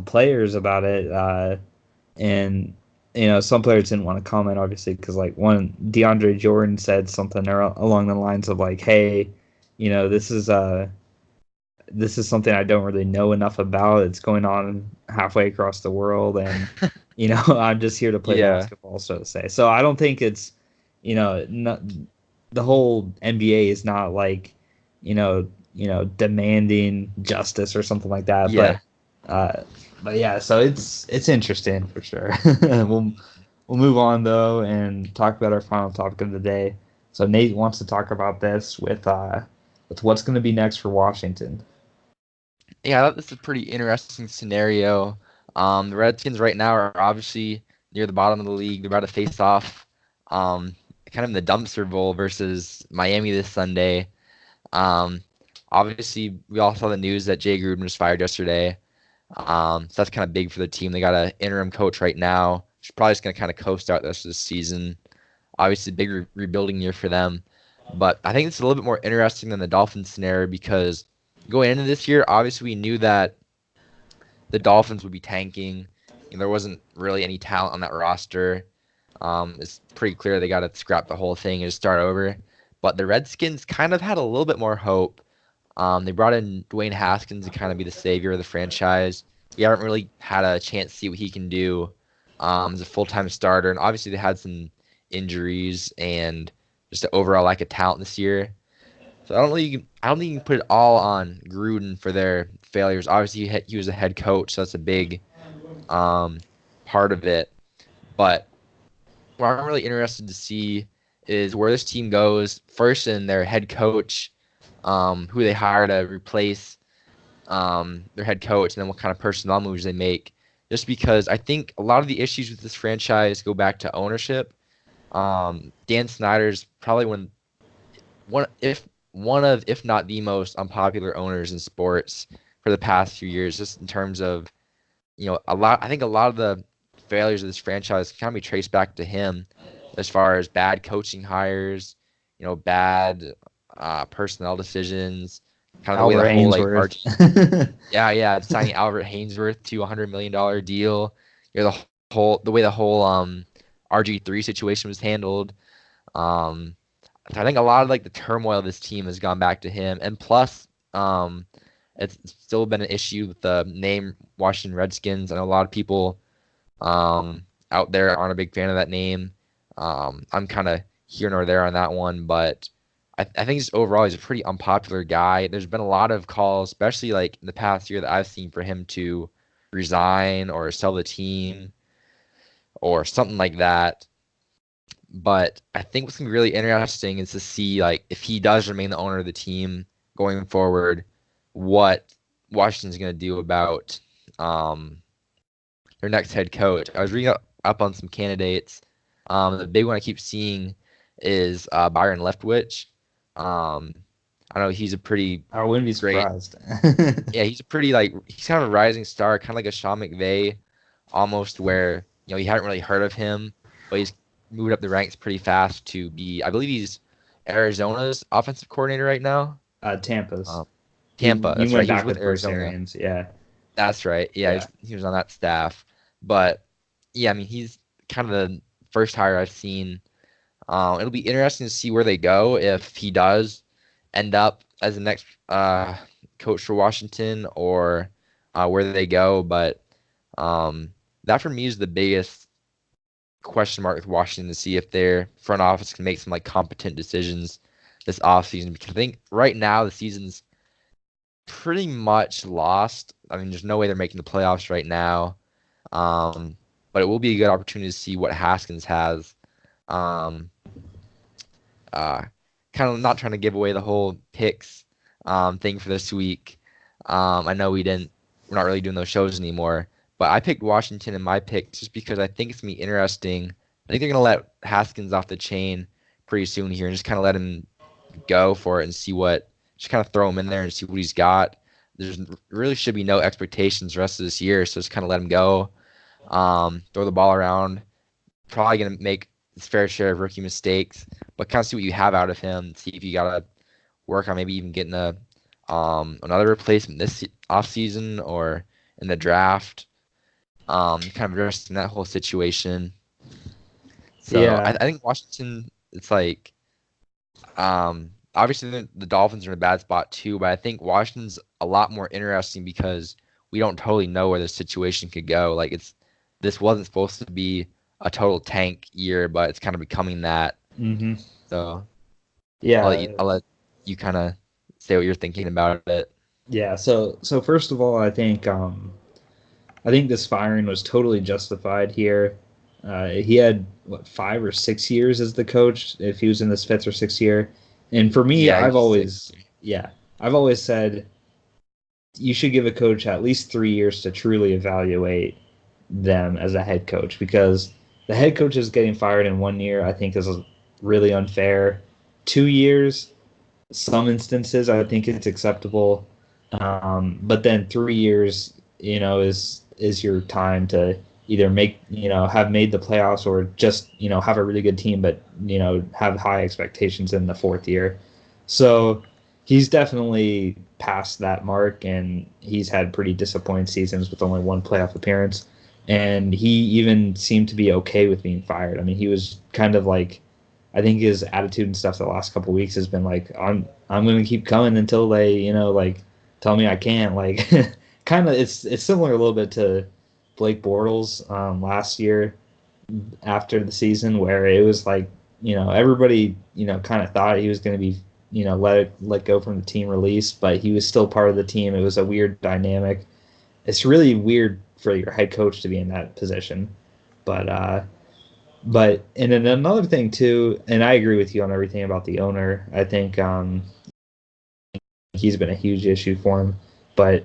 players about it, and some players didn't want to comment obviously because like one DeAndre Jordan said something along the lines of like, hey, this is something I don't really know enough about. It's going on halfway across the world, and I'm just here to play Yeah, basketball, so to say. So I don't think it's, not, the whole NBA is not like, demanding justice or something like that. yeah. Uh, but yeah, so it's interesting for sure. We'll move on though and talk about our final topic of the day. So Nate wants to talk about this with what's going to be next for Washington. Yeah, I thought this is a pretty interesting scenario. The Redskins right now are obviously near the bottom of the league. They're about to face off, um, kind of in the dumpster bowl versus Miami this Sunday. Um, Obviously, we all saw the news that Jay Gruden was fired yesterday. So that's kind of big for the team. They got an interim coach right now. She's probably just going to kind of coast out the rest of the season. Obviously, big rebuilding year for them. But I think it's a little bit more interesting than the Dolphins scenario because going into this year, obviously we knew that the Dolphins would be tanking. There wasn't really any talent on that roster. It's pretty clear they got to scrap the whole thing and just start over. But the Redskins kind of had a little bit more hope. They brought in Dwayne Haskins to kind of be the savior of the franchise. We haven't really had a chance to see what he can do as a full-time starter. And obviously they had some injuries and just an overall lack of talent this year. So I don't think you can put it all on Gruden for their failures. Obviously, he was a head coach, so that's a big um, part of it. But what I'm really interested to see is where this team goes first in their head coach, who they hire to replace their head coach, and then what kind of personnel moves they make just because I think a lot of the issues with this franchise go back to ownership. Dan Snyder's probably one of, if not the most unpopular owners in sports for the past few years, just in terms of, I think a lot of the failures of this franchise can be traced back to him as far as bad coaching hires, bad personnel decisions, kind of the way the Albert whole like Ainsworth. RG, yeah, signing Albert Hainsworth to a $100 million deal, the way the whole RG3 situation was handled. Um, I think a lot of like the turmoil of this team has gone back to him, and plus, it's still been an issue with the name Washington Redskins. I know a lot of people out there aren't a big fan of that name. I'm kind of here nor there on that one, but I think just overall he's a pretty unpopular guy. There's been a lot of calls, especially like in the past year, that I've seen for him to resign or sell the team or something like that. But I think what's gonna be really interesting is to see like if he does remain the owner of the team going forward, what Washington's gonna do about um, their next head coach. I was reading up on some candidates. The big one I keep seeing is Byron Leftwich. I know he's a pretty I wouldn't be great. surprised. Yeah, he's a pretty he's kind of a rising star, kind of like a Sean McVay, almost where you hadn't really heard of him, but he's moved up the ranks pretty fast to be. I believe he's Arizona's offensive coordinator right now. Tampa's. Um, Tampa, He that's right. went He was back with with Bruce Arizona. Arians. Yeah. That's right. Yeah, Yeah. he was on that staff. But yeah, I mean, he's kind of the first hire I've seen. It'll be interesting to see where they go if he does end up as the next coach for Washington or where they go. But that for me is the biggest question mark with Washington to see if their front office can make some like competent decisions this offseason. Because I think right now the season's pretty much lost. I mean, there's no way they're making the playoffs right now. Um, but it will be a good opportunity to see what Haskins has. Um, uh, Kind of not trying to give away the whole picks thing for this week. I know we're not really doing those shows anymore, but I picked Washington in my pick just because I think it's gonna be interesting. I think they're gonna let Haskins off the chain pretty soon here and just kind of let him go for it and just kind of throw him in there and see what he's got. There's really should be no expectations the rest of this year, so just kind of let him go. Throw the ball around. Probably gonna make his fair share of rookie mistakes, but kind of see what you have out of him. See if you gotta work on maybe even getting another replacement this offseason or in the draft. Kind of addressing that whole situation. So I Yeah. think Washington, it's like obviously the Dolphins are in a bad spot too, but I think Washington's a lot more interesting because we don't totally know where the situation could go. Like this wasn't supposed to be a total tank year, but it's kind of becoming that. Hmm. So Yeah. I'll let you kind of say what you're thinking about it. Yeah. So first of all, I think this firing was totally justified here. He had what 5 or 6 years as the coach if he was in this fifth or sixth year, and for me, Yeah, he's six. I've always said you should give a coach at least 3 years to truly evaluate them as a head coach because the head coach is getting fired in 1 year. I think is really unfair. 2 years, some instances, I think it's acceptable, but then 3 years, is your time to either have made the playoffs or just have a really good team, but have high expectations in the fourth year. So he's definitely past that mark, and he's had pretty disappointing seasons with only one playoff appearance. And he even seemed to be okay with being fired. I mean, he was kind of like, I think his attitude and stuff the last couple of weeks has been like, I'm going to keep coming until they, like tell me I can't. Like, kind of, it's similar a little bit to Blake Bortles last year after the season, where it was like, everybody, kind of thought he was going to be, let go from the team release, but he was still part of the team. It was a weird dynamic. It's really weird for your head coach to be in that position, but and then another thing too, and I agree with you on everything about the owner. I think he's been a huge issue for him, but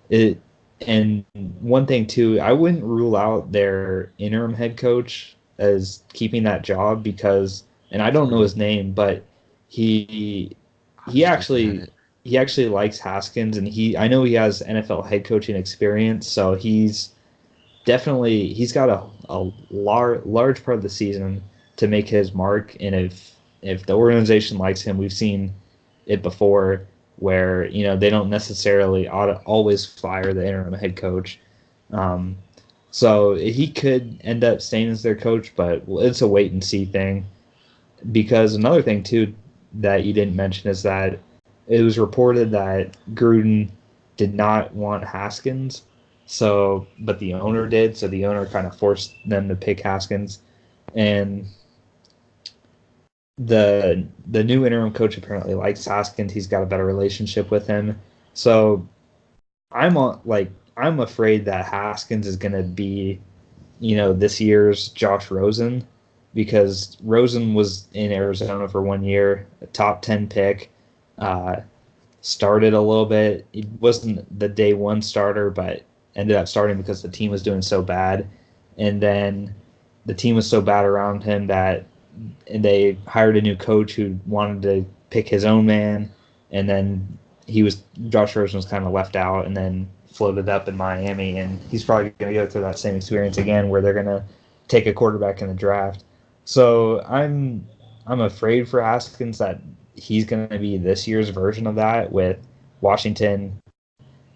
it. And one thing too, I wouldn't rule out their interim head coach as keeping that job because, and I don't know his name, but he I'm he just looking at actually it. he actually likes Haskins, and I know he has NFL head coaching experience, so he's got a large part of the season to make his mark, and if the organization likes him, we've seen it before where they don't necessarily ought to always fire the interim head coach. Um, so he could end up staying as their coach, but it's a wait and see thing. Because another thing too that you didn't mention is that it was reported that Gruden did not want Haskins, so but the owner did, so the owner kind of forced them to pick Haskins, and the new interim coach apparently likes Haskins. He's got a better relationship with him, so I'm afraid that Haskins is going to be this year's Josh Rosen because Rosen was in Arizona for 1 year, a top 10 pick, uh, started a little bit. He wasn't the day one starter, but ended up starting because the team was doing so bad. And then the team was so bad around him that they hired a new coach who wanted to pick his own man. And then Josh Rosen was kind of left out and then floated up in Miami. And he's probably going to go through that same experience again where they're going to take a quarterback in the draft. So I'm afraid for Haskins that he's going to be this year's version of that with Washington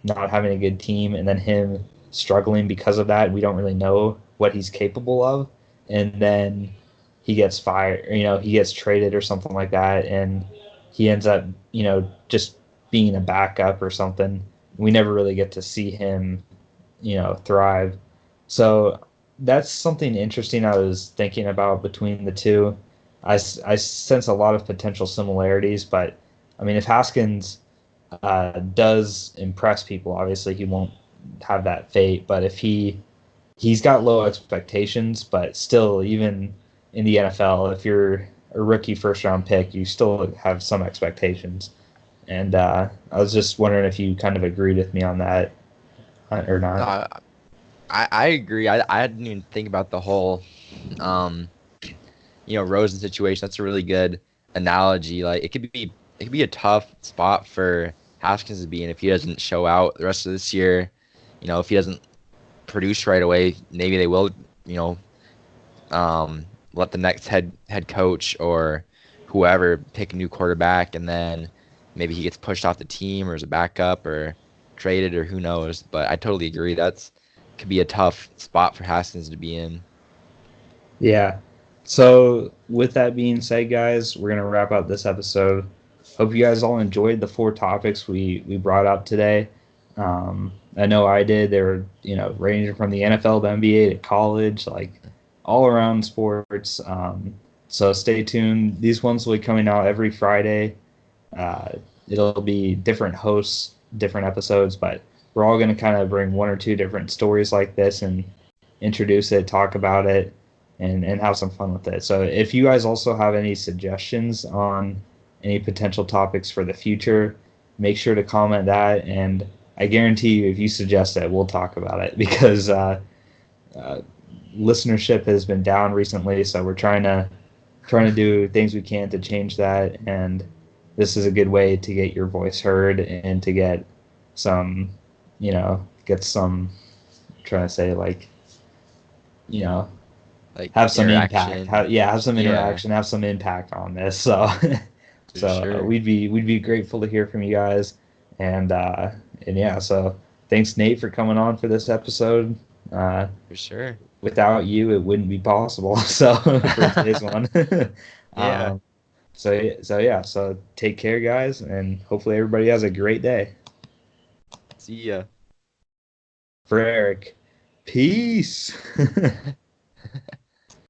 not having a good team and then him struggling because of that. We don't really know what he's capable of. And then he gets fired, he gets traded or something like that. And he ends up, just being a backup or something. We never really get to see him, thrive. So that's something interesting I was thinking about between the two. I sense a lot of potential similarities, but I mean, if Haskins does impress people, obviously he won't have that fate. But if he's got low expectations, but still, even in the NFL, if you're a rookie first round pick, you still have some expectations. And I was just wondering if you kind of agreed with me on that or not. Uh, I agree. I didn't even think about the whole um Rosen situation. That's a really good analogy. Like it could be a tough spot for Haskins to be in if he doesn't show out the rest of this year. If he doesn't produce right away, maybe they will, you know, let the next head coach or whoever pick a new quarterback, and then maybe he gets pushed off the team or as a backup or traded or who knows. But I totally agree. That's could be a tough spot for Haskins to be in. Yeah. So, with that being said, guys, we're going to wrap up this episode. Hope you guys all enjoyed the four topics we brought up today. I know I did. They were, ranging from the NFL to NBA to college, like all around sports. So, stay tuned. These ones will be coming out every Friday. Uh, it'll be different hosts, different episodes, but we're all going to kind of bring one or two different stories like this and introduce it, talk about it, and have some fun with it. So if you guys also have any suggestions on any potential topics for the future, make sure to comment that. And I guarantee you, if you suggest it, we'll talk about it because uh, listenership has been down recently. So we're trying to do things we can to change that. And this is a good way to get your voice heard and to get some, get some, I'm trying to say like, you know, Like have some impact. interaction. Have some Yeah, interaction, have some impact on this. So, for sure. we'd be grateful to hear from you guys, and yeah. So thanks, Nate, for coming on for this episode. Uh, For sure. Without you, it wouldn't be possible. So for today's one. Yeah. um, yeah. So take care, guys, and hopefully everybody has a great day. See ya. For Eric, peace.